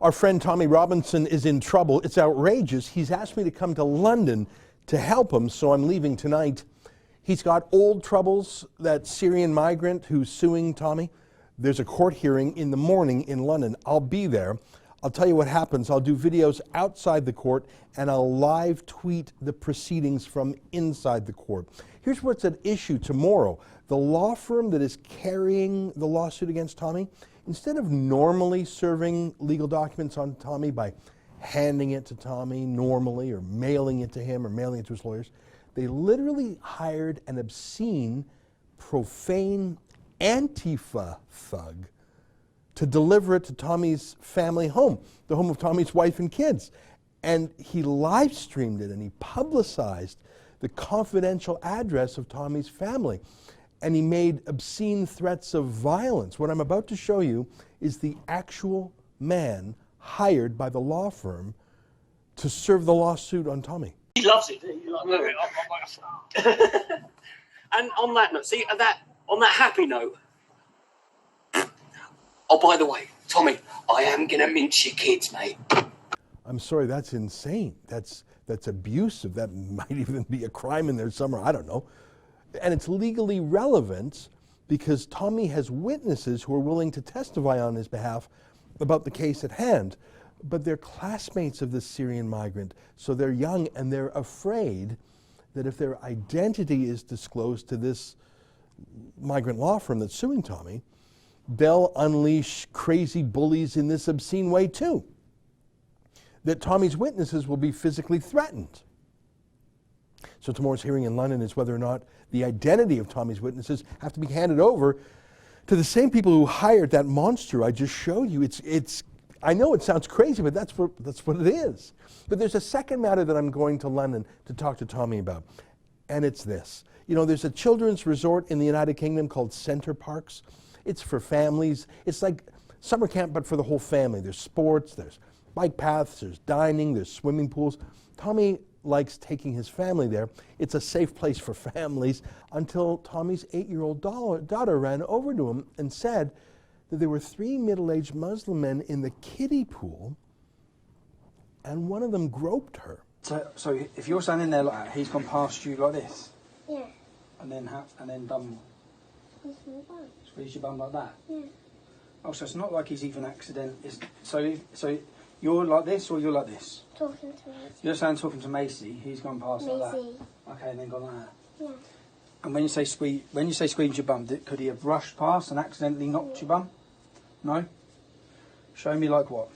Our friend Tommy Robinson is in trouble. It's outrageous. He's asked me to come to London to help him, so I'm leaving tonight. He's got old troubles, that Syrian migrant who's suing Tommy. There's a court hearing in the morning in London. I'll be there. I'll tell you what happens. I'll do videos outside the court, and I'll live tweet the proceedings from inside the court. Here's what's at issue tomorrow. The law firm that is carrying the lawsuit against Tommy, instead of normally serving legal documents on Tommy by handing it to Tommy normally or mailing it to him or mailing it to his lawyers, they literally hired an obscene, profane Antifa thug to deliver it to Tommy's family home, the home of Tommy's wife and kids. And he live streamed it and he publicized the confidential address of Tommy's family. And he made obscene threats of violence. What I'm about to show you is the actual man hired by the law firm to serve the lawsuit on Tommy. He loves it. He loves it. And on that note, see, on that happy note. Oh, by the way, Tommy, I am gonna mince your kids, mate. I'm sorry, that's insane. That's abusive. That might even be a crime in there somewhere. I don't know. And it's legally relevant because Tommy has witnesses who are willing to testify on his behalf about the case at hand. But they're classmates of this Syrian migrant, so they're young and they're afraid that if their identity is disclosed to this migrant law firm that's suing Tommy, they'll unleash crazy bullies in this obscene way too. That Tommy's witnesses will be physically threatened. So tomorrow's hearing in London is whether or not the identity of Tommy's witnesses have to be handed over to the same people who hired that monster I just showed you. I know it sounds crazy, but that's what it is. But there's a second matter that I'm going to London to talk to Tommy about, and it's this. You know, there's a children's resort in the United Kingdom called Center Parcs. It's for families. It's like summer camp, but for the whole family. There's sports, there's bike paths, there's dining, there's swimming pools. Tommy likes taking his family there. It's a safe place for families until Tommy's 8-year-old daughter ran over to him and said that there were 3 middle-aged Muslim men in the kiddie pool and one of them groped her. So if you're standing there like that, he's gone past you like this? Yeah. And then done Squeeze my bum. Squeeze your bum like that? Yeah. Oh, so it's not like he's even so you're like this or you're like this? Talking to Macy. You're saying talking to Macy, he's gone past like Macy. that. Okay, and then gone like that. Yeah. And when you say squeeze your bum, could he have rushed past and accidentally knocked your bum? No? Show me like what?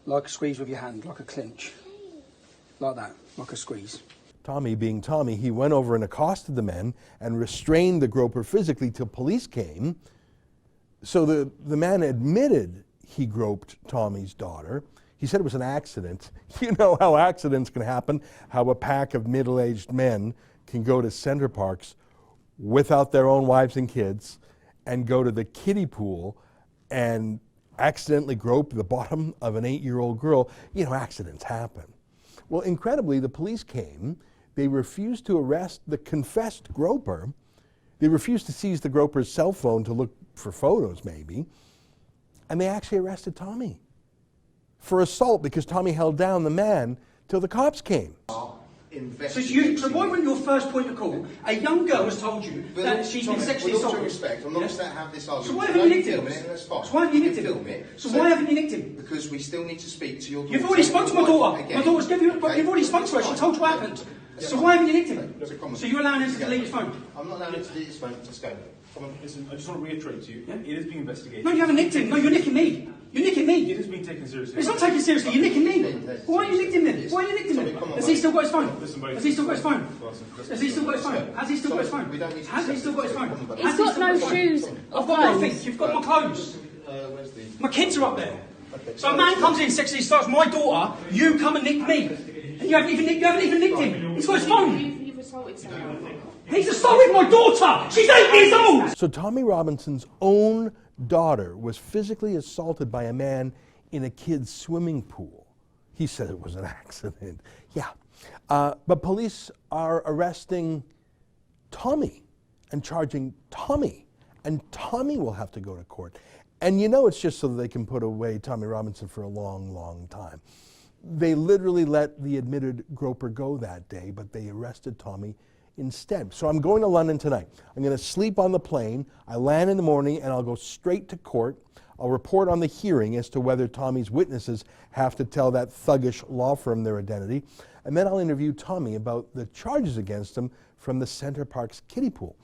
Like a squeeze with your hand, like a clinch. Like that, like a squeeze. Tommy, being Tommy, he went over and accosted the men and restrained the groper physically till police came. So the man admitted he groped Tommy's daughter. He said it was an accident. You know how accidents can happen, how a pack of middle-aged men can go to Center Parcs without their own wives and kids and go to the kiddie pool and accidentally grope the bottom of an 8-year-old girl. You know, accidents happen. Well, incredibly, the police came. They refused to arrest the confessed groper. They refused to seize the groper's cell phone to look for photos, maybe. And they actually arrested Tommy for assault because Tommy held down the man till the cops came. So why wouldn't your first point of call, a young girl has told you that she's been sexually assaulted? With all due respect, I'm not going to have this argument. So why haven't you nicked him? That's fine. So why haven't you nicked him? Film it. So why haven't you nicked him? Because we still need to speak to your daughter. You've already spoke to my daughter. My daughter's given you, you've already spoke to her. She told you what happened. So why haven't you nicked him? So you're allowing him to delete his phone? I'm not allowing him to delete his phone. Just go. Listen, I just want to reiterate to you, it is being investigated. No, you haven't nicked him. No, you're nicking me. You're nicking me. It is being taken seriously. It's not taken seriously. You're nicking me. Why are you nicked him then? Why are you nicked him then? Has he still got his phone? Has he still got his phone? Has he still got his phone? Has he still got his phone? Has he still got his phone? He's got no shoes. I've got nothing. You've got my clothes. My kids are up there. So a man comes in, sexually starts my daughter, you come and nick me. And you haven't even nicked him. He's got his phone. You've assaulted someone. He's assaulted my daughter! She's 8 years old! So Tommy Robinson's own daughter was physically assaulted by a man in a kid's swimming pool. He said it was an accident. Yeah. But police are arresting Tommy and charging Tommy. And Tommy will have to go to court. And you know it's just so that they can put away Tommy Robinson for a long, long time. They literally let the admitted groper go that day, but they arrested Tommy instead. So I'm going to London tonight. I'm going to sleep on the plane. I land in the morning and I'll go straight to court. I'll report on the hearing as to whether Tommy's witnesses have to tell that thuggish law firm their identity. And then I'll interview Tommy about the charges against him from the Center Parcs kiddie pool.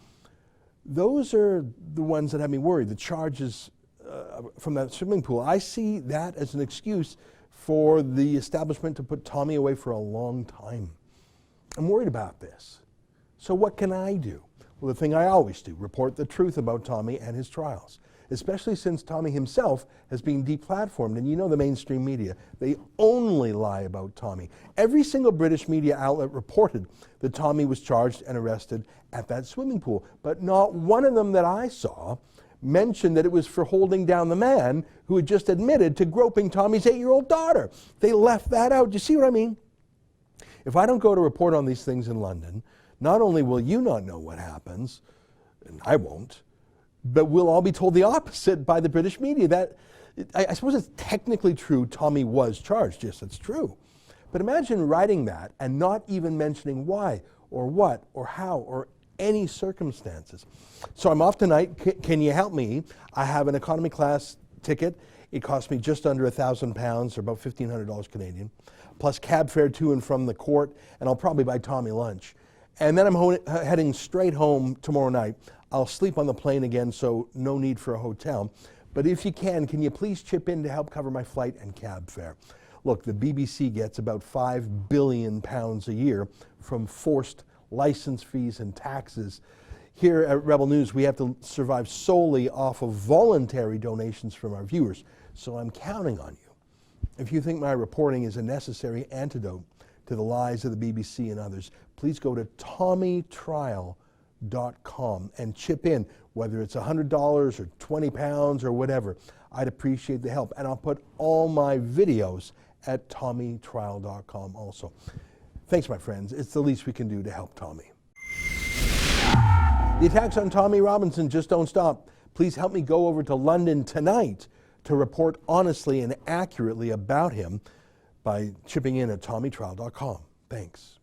Those are the ones that have me worried, the charges from that swimming pool. I see that as an excuse for the establishment to put Tommy away for a long time. I'm worried about this. So what can I do? Well, the thing I always do, report the truth about Tommy and his trials, especially since Tommy himself has been deplatformed. And you know the mainstream media, they only lie about Tommy. Every single British media outlet reported that Tommy was charged and arrested at that swimming pool, but not one of them that I saw mentioned that it was for holding down the man who had just admitted to groping Tommy's 8-year-old daughter. They left that out. Do you see what I mean? If I don't go to report on these things in London, not only will you not know what happens, and I won't, but we'll all be told the opposite by the British media. That I suppose it's technically true Tommy was charged. Yes, it's true. But imagine writing that and not even mentioning why or what or how or any circumstances. So I'm off tonight. Can you help me? I have an economy class ticket. It cost me just under £1,000 or about $1,500 Canadian, plus cab fare to and from the court, and I'll probably buy Tommy lunch. And then I'm heading straight home tomorrow night. I'll sleep on the plane again, so no need for a hotel. But if you can you please chip in to help cover my flight and cab fare? Look, the BBC gets about £5 billion a year from forced license fees and taxes. Here at Rebel News, we have to survive solely off of voluntary donations from our viewers. So I'm counting on you. If you think my reporting is a necessary antidote to the lies of the BBC and others, please go to tommytrial.com and chip in, whether it's $100 or £20 or whatever. I'd appreciate the help. And I'll put all my videos at tommytrial.com also. Thanks, my friends. It's the least we can do to help Tommy. The attacks on Tommy Robinson just don't stop. Please help me go over to London tonight to report honestly and accurately about him by chipping in at tommytrial.com. Thanks.